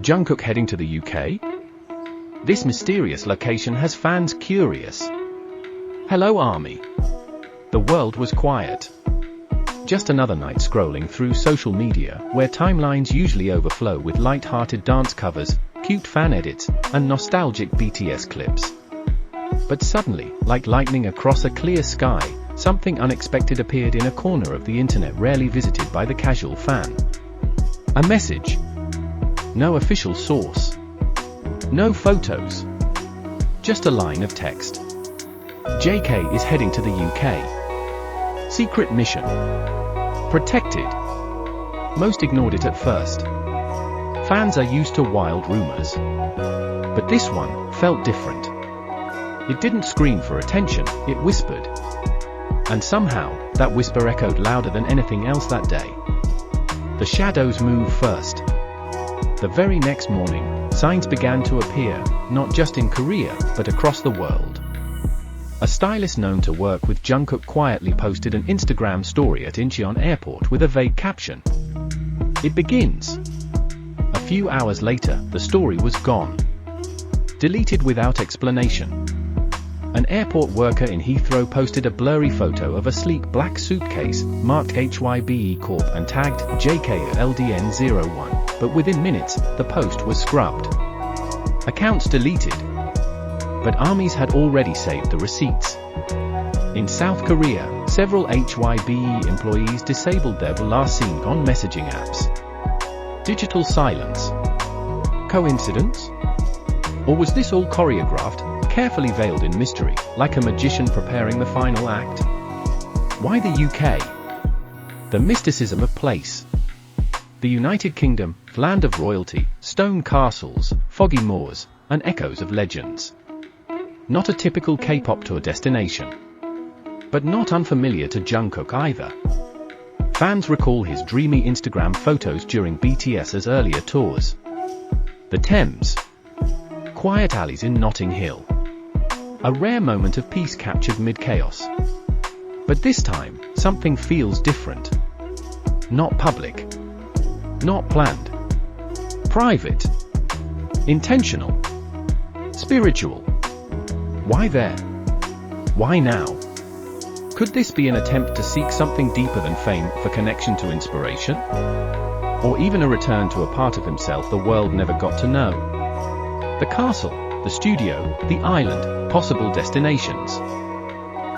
Jungkook heading to the UK? This mysterious location has fans curious. Hello ARMY. The world was quiet. Just another night scrolling through social media, where timelines usually overflow with light-hearted dance covers, cute fan edits, and nostalgic BTS clips. But suddenly, like lightning across a clear sky, something unexpected appeared in a corner of the internet rarely visited by the casual fan. A message. No official source. No photos. Just a line of text. JK is heading to the UK. Secret mission. Protected. Most ignored it at first. Fans are used to wild rumors. But this one felt different. It didn't scream for attention, it whispered. And somehow, that whisper echoed louder than anything else that day. The shadows move first. The very next morning, signs began to appear, not just in Korea, but across the world. A stylist known to work with Jungkook quietly posted an Instagram story at Incheon Airport with a vague caption. It begins. A few hours later, the story was gone. Deleted without explanation. An airport worker in Heathrow posted a blurry photo of a sleek black suitcase, marked HYBE Corp and tagged JKLDN01. But within minutes, the post was scrubbed. Accounts deleted. But armies had already saved the receipts. In South Korea, several HYBE employees disabled their last seen on messaging apps. Digital silence. Coincidence? Or was this all choreographed, carefully veiled in mystery, like a magician preparing the final act? Why the UK? The mysticism of place. The United Kingdom, land of royalty, stone castles, foggy moors, and echoes of legends. Not a typical K-pop tour destination. But not unfamiliar to Jungkook either. Fans recall his dreamy Instagram photos during BTS's earlier tours. The Thames. Quiet alleys in Notting Hill. A rare moment of peace captured mid-chaos. But this time, something feels different. Not public. Not planned. Private. Intentional. Spiritual. Why there? Why now? Could this be an attempt to seek something deeper than fame for connection to inspiration? Or even a return to a part of himself the world never got to know? The castle, the studio, the island, possible destinations.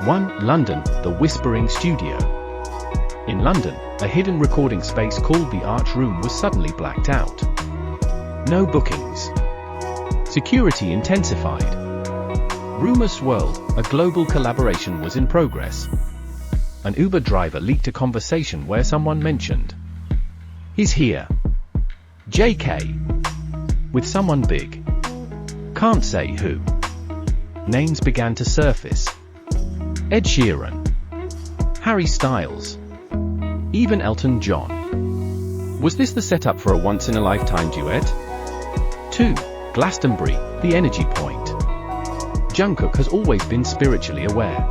1. London, the Whispering Studio. In London, a hidden recording space called the Arch Room was suddenly blacked out. No bookings. Security intensified. Rumors swirled, a global collaboration was in progress. An Uber driver leaked a conversation where someone mentioned, "He's here. JK. With someone big. Can't say who." Names began to surface. Ed Sheeran. Harry Styles. Even Elton John. Was this the setup for a once-in-a-lifetime duet? 2. Glastonbury, the energy point. Jungkook has always been spiritually aware.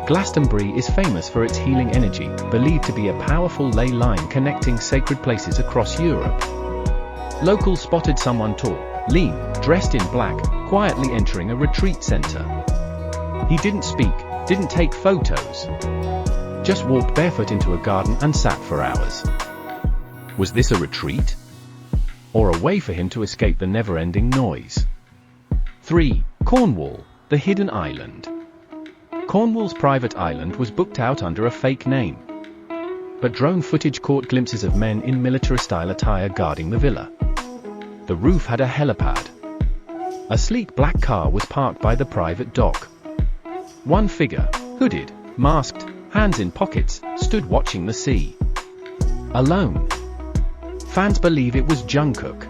Glastonbury is famous for its healing energy, believed to be a powerful ley line connecting sacred places across Europe. Locals spotted someone tall, lean, dressed in black, quietly entering a retreat center. He didn't speak, didn't take photos. Just walked barefoot into a garden and sat for hours. Was this a retreat? Or a way for him to escape the never-ending noise? 3. Cornwall, the hidden island. Cornwall's private island was booked out under a fake name. But drone footage caught glimpses of men in military-style attire guarding the villa. The roof had a helipad. A sleek black car was parked by the private dock. One figure, hooded, masked, hands in pockets, stood watching the sea. Alone. Fans believe it was Jungkook.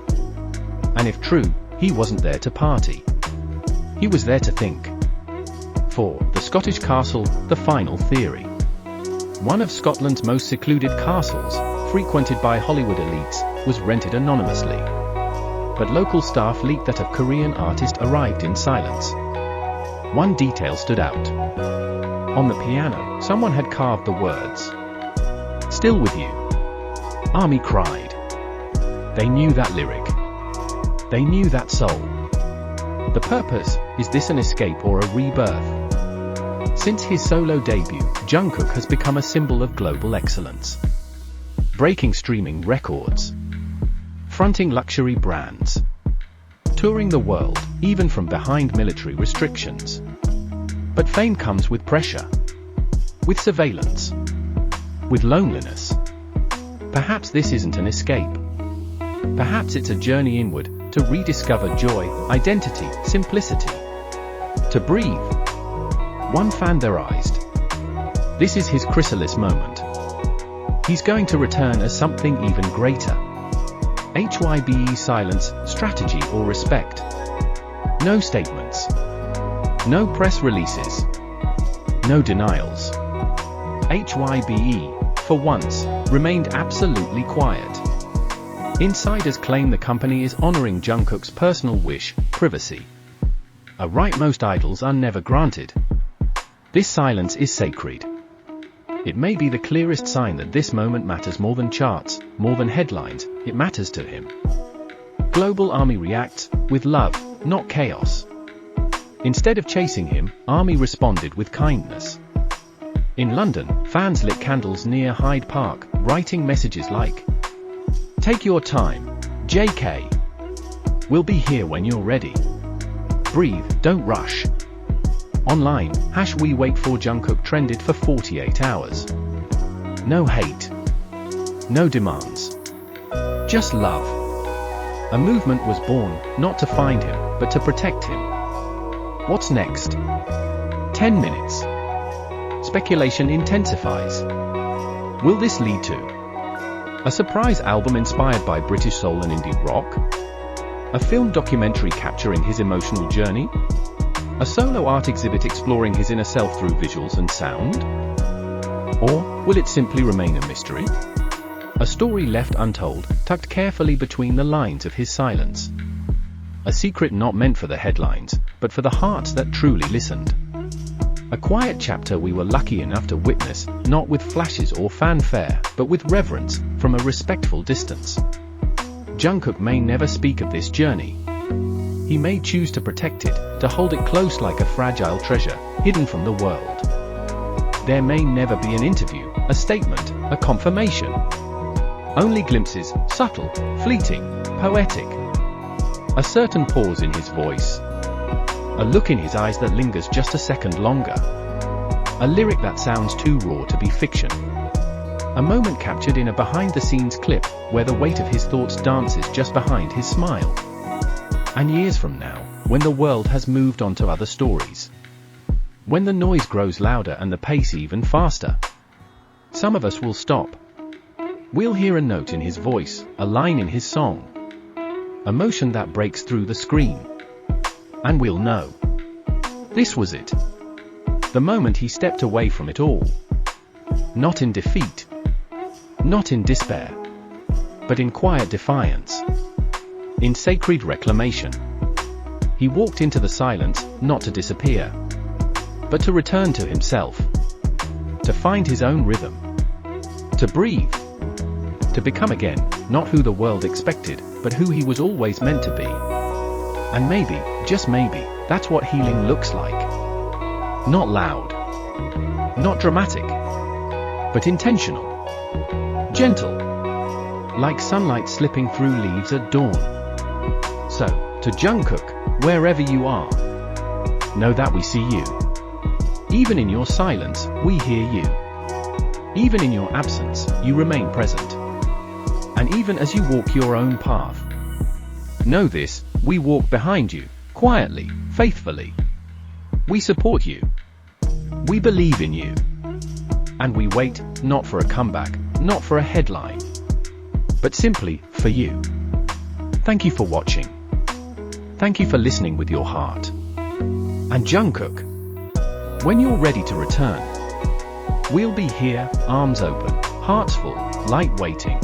And if true, he wasn't there to party. He was there to think. 4. The Scottish Castle, the final theory. One of Scotland's most secluded castles, frequented by Hollywood elites, was rented anonymously. But local staff leaked that a Korean artist arrived in silence. One detail stood out. On the piano, Someone had carved the words, "Still with you." Army cried. They knew that lyric. They knew that soul. The purpose, is this an escape or a rebirth? Since his solo debut, Jungkook has become a symbol of global excellence. Breaking streaming records. Fronting luxury brands. Touring the world, even from behind military restrictions. But fame comes with pressure. With surveillance. With loneliness. Perhaps this isn't an escape. Perhaps it's a journey inward, to rediscover joy, identity, simplicity. To breathe. One fan theorized. This is his chrysalis moment. He's going to return as something even greater. HYBE silence, strategy or respect. No statements. No press releases. No denials. HYBE, for once, remained absolutely quiet. Insiders claim the company is honoring Jungkook's personal wish, privacy. A right most idols are never granted. This silence is sacred. It may be the clearest sign that this moment matters more than charts, more than headlines, it matters to him. Global Army reacts, with love, not chaos. Instead of chasing him, Army responded with kindness. In London, fans lit candles near Hyde Park, writing messages like, "Take your time, JK. We'll be here when you're ready. Breathe, don't rush." Online, #we wait for Jungkook trended for 48 hours. No hate. No demands. Just love. A movement was born, not to find him, but to protect him. What's next? 10 minutes. Speculation intensifies. Will this lead to a surprise album inspired by British soul and indie rock? A film documentary capturing his emotional journey? A solo art exhibit exploring his inner self through visuals and sound? Or will it simply remain a mystery? A story left untold, tucked carefully between the lines of his silence. A secret not meant for the headlines, but for the hearts that truly listened. A quiet chapter we were lucky enough to witness, not with flashes or fanfare, but with reverence, from a respectful distance. Jungkook may never speak of this journey. He may choose to protect it, to hold it close like a fragile treasure, hidden from the world. There may never be an interview, a statement, a confirmation. Only glimpses, subtle, fleeting, poetic. A certain pause in his voice. A look in his eyes that lingers just a second longer. A lyric that sounds too raw to be fiction. A moment captured in a behind-the-scenes clip, where the weight of his thoughts dances just behind his smile. And years from now, when the world has moved on to other stories. When the noise grows louder and the pace even faster. Some of us will stop. We'll hear a note in his voice, a line in his song. A motion that breaks through the screen. And we'll know. This was it. The moment he stepped away from it all. Not in defeat. Not in despair. But in quiet defiance. In sacred reclamation. He walked into the silence, not to disappear. But to return to himself. To find his own rhythm. To breathe. To become again, not who the world expected, but who he was always meant to be. And maybe, just maybe, that's what healing looks like. Not loud. Not dramatic. But intentional. Gentle. Like sunlight slipping through leaves at dawn. So, to Jungkook, wherever you are, know that we see you. Even in your silence, we hear you. Even in your absence, you remain present. And even as you walk your own path, know this, we walk behind you, quietly, faithfully. We support you. We believe in you. And we wait, not for a comeback, not for a headline, but simply, for you. Thank you for watching. Thank you for listening with your heart. And Jungkook, when you're ready to return, we'll be here, arms open, hearts full, light waiting.